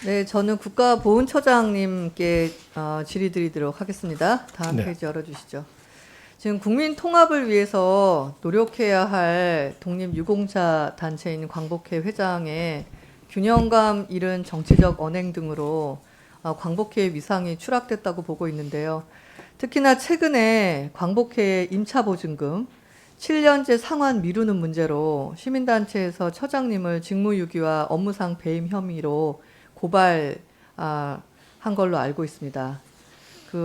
네, 저는 국가보훈처장님께 질의드리도록 하겠습니다. 다음 네. 페이지 열어주시죠. 지금 국민 통합을 위해서 노력해야 할 독립유공자 단체인 광복회 회장의 균형감 잃은 정치적 언행 등으로 광복회의 위상이 추락됐다고 보고 있는데요. 특히나 최근에 광복회의 임차보증금 7년째 상환 미루는 문제로 시민단체에서 처장님을 직무유기와 업무상 배임 혐의로 고발한 걸로 알고 있습니다.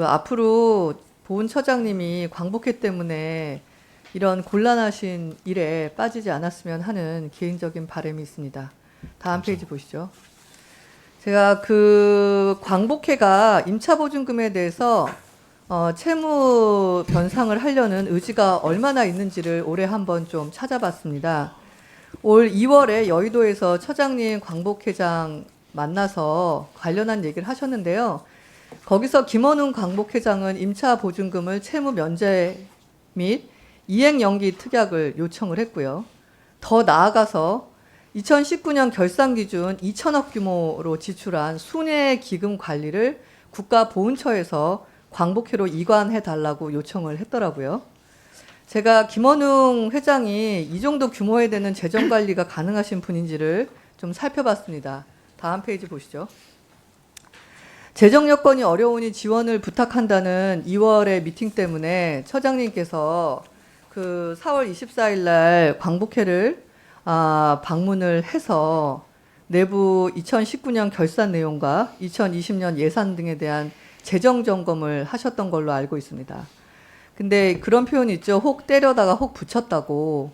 앞으로 보훈처장님이 광복회 때문에 이런 곤란하신 일에 빠지지 않았으면 하는 개인적인 바람이 있습니다. 다음 페이지 보시죠. 제가 광복회가 임차보증금에 대해서 채무 변상을 하려는 의지가 얼마나 있는지를 올해 한번 좀 찾아봤습니다. 올 2월에 여의도에서 처장님 광복회장 만나서 관련한 얘기를 하셨는데요. 거기서 김원웅 광복회장은 임차 보증금을 채무 면제 및 이행 연기 특약을 요청을 했고요. 더 나아가서 2019년 결산 기준 2천억 규모로 지출한 순회 기금 관리를 국가보훈처에서 광복회로 이관해 달라고 요청을 했더라고요. 제가 김원웅 회장이 이 정도 규모에 되는 재정 관리가 가능하신 분인지를 좀 살펴봤습니다. 다음 페이지 보시죠. 재정 여건이 어려우니 지원을 부탁한다는 2월의 미팅 때문에 처장님께서 4월 24일 날 광복회를 방문을 해서 내부 2019년 결산 내용과 2020년 예산 등에 대한 재정 점검을 하셨던 걸로 알고 있습니다. 근데 그런 표현이 있죠. 혹 때려다가 혹 붙였다고.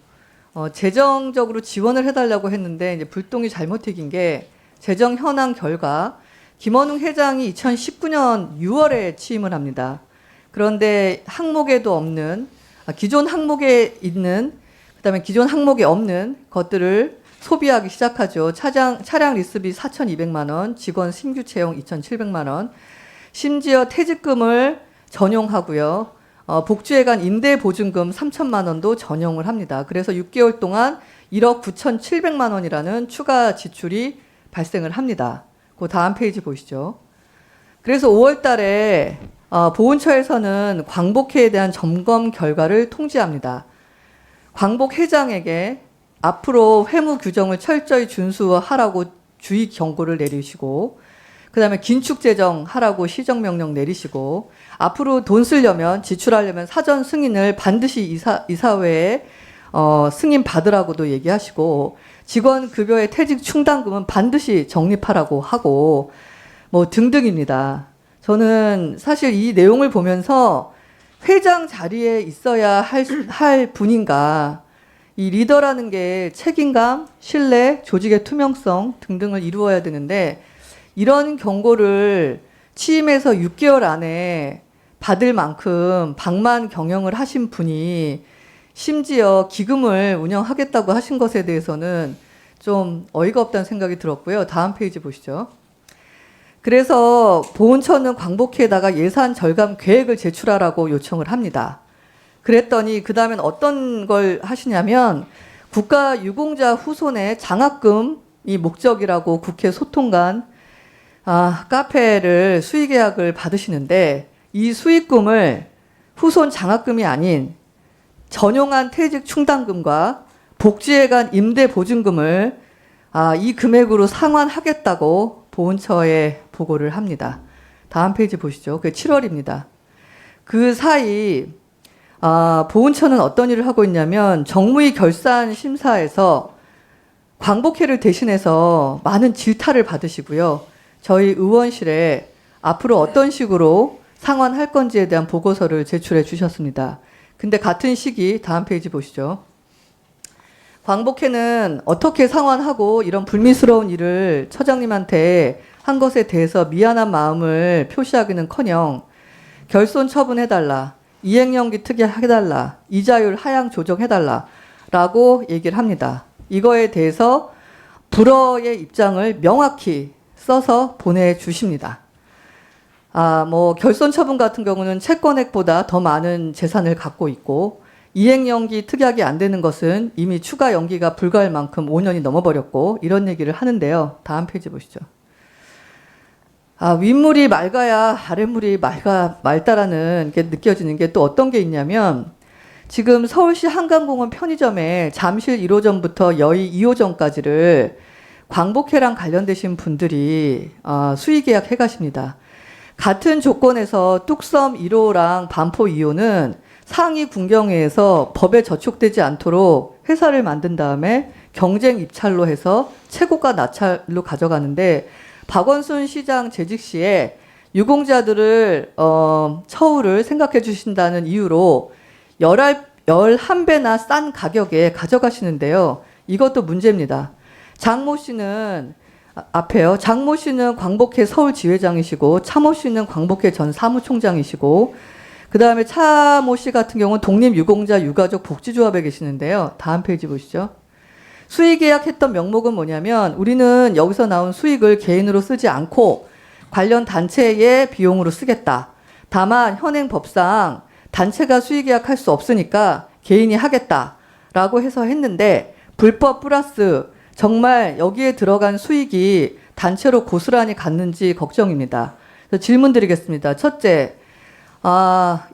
재정적으로 지원을 해달라고 했는데 이제 불똥이 잘못 튀긴 게 재정 현황 결과 김원웅 회장이 2019년 6월에 취임을 합니다. 그런데 항목에도 없는 기존 항목에 있는 그다음에 기존 항목에 없는 것들을 소비하기 시작하죠. 차량 리스비 4,200만 원, 직원 신규 채용 2,700만 원, 심지어 퇴직금을 전용하고요. 복주회관 임대보증금 3천만 원도 전용을 합니다. 그래서 6개월 동안 1억 9,700만 원이라는 추가 지출이 발생을 합니다. 그 다음 페이지 보시죠. 그래서 5월 달에 보훈처에서는 광복회에 대한 점검 결과를 통지합니다. 광복회장에게 앞으로 회무 규정을 철저히 준수하라고 주의 경고를 내리시고 그 다음에 긴축재정 하라고 시정명령 내리시고 앞으로 돈 쓰려면 지출하려면 사전 승인을 반드시 이사회에 승인 받으라고도 얘기하시고 직원 급여의 퇴직 충당금은 반드시 적립하라고 하고 뭐 등등입니다. 저는 사실 이 내용을 보면서 회장 자리에 있어야 할 분인가, 이 리더라는 게 책임감, 신뢰, 조직의 투명성 등등을 이루어야 되는데 이런 경고를 취임해서 6개월 안에 받을 만큼 방만 경영을 하신 분이 심지어 기금을 운영하겠다고 하신 것에 대해서는 좀 어이가 없다는 생각이 들었고요. 다음 페이지 보시죠. 그래서 보훈처는 광복회에다가 예산 절감 계획을 제출하라고 요청을 합니다. 그랬더니 그 다음엔 어떤 걸 하시냐면 국가유공자 후손의 장학금이 목적이라고 국회 소통관 카페를 수의계약을 받으시는데 이 수익금을 후손 장학금이 아닌 전용한 퇴직 충당금과 복지회관 임대보증금을 이 금액으로 상환하겠다고 보훈처에 보고를 합니다. 다음 페이지 보시죠. 그게 7월입니다. 그 사이 보훈처는 어떤 일을 하고 있냐면 정무위 결산 심사에서 광복회를 대신해서 많은 질타를 받으시고요. 저희 의원실에 앞으로 어떤 식으로 상환할 건지에 대한 보고서를 제출해 주셨습니다. 근데 같은 시기 다음 페이지 보시죠. 광복회는 어떻게 상환하고 이런 불미스러운 일을 처장님한테 한 것에 대해서 미안한 마음을 표시하기는커녕 결손 처분해달라, 이행연기 특약해달라, 이자율 하향 조정해달라라고 얘기를 합니다. 이거에 대해서 불어의 입장을 명확히 써서 보내주십니다. 결손 처분 같은 경우는 채권액보다 더 많은 재산을 갖고 있고 이행연기 특약이 안 되는 것은 이미 추가 연기가 불가할 만큼 5년이 넘어버렸고 이런 얘기를 하는데요. 다음 페이지 보시죠. 윗물이 맑아야 아랫물이 맑다라는 게 느껴지는 게 또 어떤 게 있냐면 지금 서울시 한강공원 편의점에 잠실 1호점부터 여의 2호점까지를 광복회랑 관련되신 분들이 수의 계약해 가십니다. 같은 조건에서 뚝섬 1호랑 반포 2호는 상위 군경회에서 법에 저촉되지 않도록 회사를 만든 다음에 경쟁 입찰로 해서 최고가 낙찰로 가져가는데 박원순 시장 재직 시에 유공자들을 처우를 생각해 주신다는 이유로 11배나 싼 가격에 가져가시는데요. 이것도 문제입니다. 장모 씨는 앞에요. 장모 씨는 광복회 서울지회장이시고 차모 씨는 광복회 전 사무총장이시고 그 다음에 차모 씨 같은 경우는 독립유공자 유가족 복지조합에 계시는데요. 다음 페이지 보시죠. 수의계약했던 명목은 뭐냐면 우리는 여기서 나온 수익을 개인으로 쓰지 않고 관련 단체의 비용으로 쓰겠다. 다만 현행 법상 단체가 수의계약할 수 없으니까 개인이 하겠다라고 해서 했는데 불법 플러스 정말 여기에 들어간 수익이 단체로 고스란히 갔는지 걱정입니다. 그래서 질문 드리겠습니다. 첫째,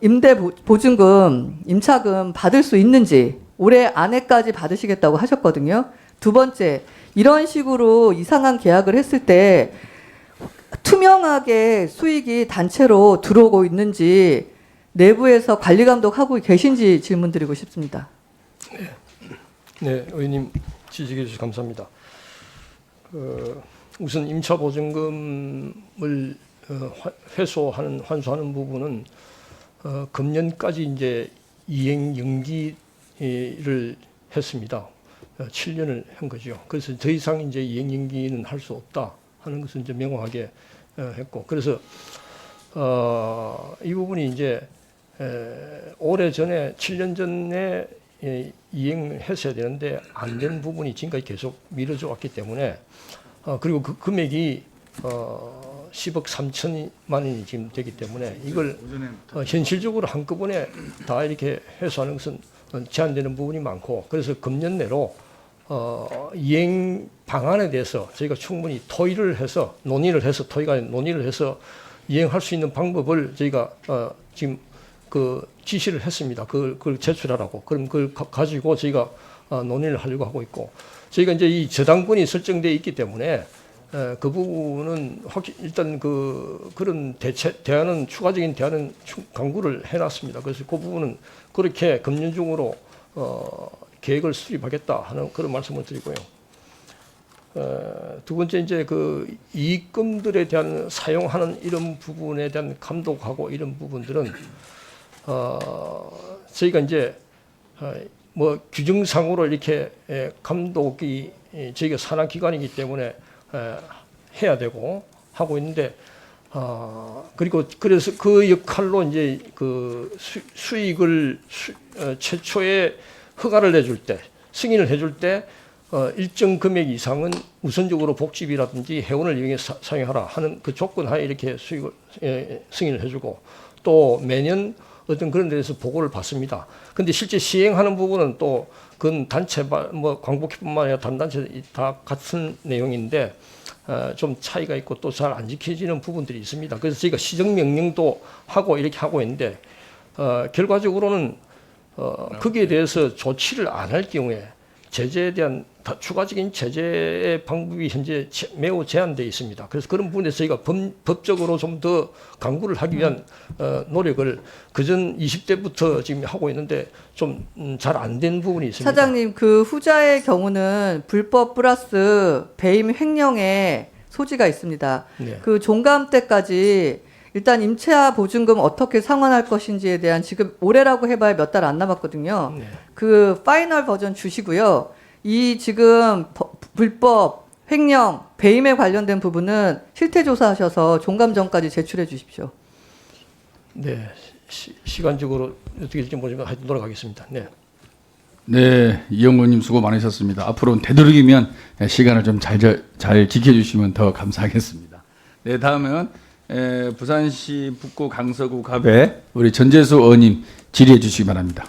임대보증금, 임차금 받을 수 있는지 올해 안에까지 받으시겠다고 하셨거든요. 두 번째, 이런 식으로 이상한 계약을 했을 때 투명하게 수익이 단체로 들어오고 있는지 내부에서 관리 감독하고 계신지 질문 드리고 싶습니다. 네, 의원님 지적해 주셔서 감사합니다. 우선 임차 보증금을 환수하는 부분은 금년까지 이제 이행 연기를 했습니다. 7년을 한 거죠. 그래서 더 이상 이제 이행 연기는 할 수 없다 하는 것은 이제 명확하게 했고, 그래서 이 부분이 이제 오래 전에 7년 전에 이행했어야 되는데 안 된 부분이 지금까지 계속 미뤄져 왔기 때문에 그리고 그 금액이 10억 3천만 원이 지금 되기 때문에 이걸 현실적으로 한꺼번에 다 이렇게 회수하는 것은 제한되는 부분이 많고, 그래서 금년 내로 이행 방안에 대해서 저희가 충분히 논의를 해서 이행할 수 있는 방법을 저희가 지금 지시를 했습니다. 그걸 제출하라고. 그럼 그걸 가지고 저희가 논의를 하려고 하고 있고, 저희가 이제 이 저당권이 설정되어 있기 때문에 그 부분은 일단 그런 추가적인 대안은 강구를 해놨습니다. 그래서 그 부분은 그렇게 금년 중으로 계획을 수립하겠다 하는 그런 말씀을 드리고요. 두 번째 이제 이익금들에 대한 사용하는 이런 부분에 대한 감독하고 이런 부분들은 저희가 이제 뭐 규정상으로 이렇게 감독이 저희가 산하기관이기 때문에 해야 되고 하고 있는데, 그래서 그 역할로 이제 수익을 최초에 허가를 내줄 때, 승인을 해줄 때 일정 금액 이상은 우선적으로 복지비라든지 회원을 이용해 사용하라 하는 그 조건 하에 이렇게 수익을 승인을 해주고, 또 매년 어떤 그런 데서 보고를 받습니다. 근데 실제 시행하는 부분은 또 그건 단체 뭐 광복회뿐만 아니라 다른 단체 다 같은 내용인데 좀 차이가 있고 또 잘 안 지켜지는 부분들이 있습니다. 그래서 저희가 시정 명령도 하고 이렇게 하고 있는데 결과적으로는 거기에 대해서 조치를 안 할 경우에 제재에 대한 추가적인 제재의 방법이 현재 매우 제한되어 있습니다. 그래서 그런 부분에서 저희가 법적으로 좀 더 강구를 하기 위한 노력을 그전 20대부터 지금 하고 있는데 좀 잘 안 된 부분이 있습니다. 차장님, 그 후자의 경우는 불법 플러스 배임 횡령의 소지가 있습니다. 네. 그 종감 때까지 일단 임차 보증금 어떻게 상환할 것인지에 대한 지금 올해라고 해봐야 몇 달 안 남았거든요. 네. 그 파이널 버전 주시고요. 이 지금 불법 횡령 배임에 관련된 부분은 실태 조사하셔서 종감 전까지 제출해 주십시오. 네, 시간적으로 어떻게 될지 모르지만 하여튼 돌아가겠습니다. 네. 네, 이영곤님 수고 많으셨습니다. 앞으로는 되도록이면 시간을 좀 잘 지켜주시면 더 감사하겠습니다. 네, 다음은 부산시 북구 강서구 갑에 우리 전재수 의원님 질의해 주시기 바랍니다.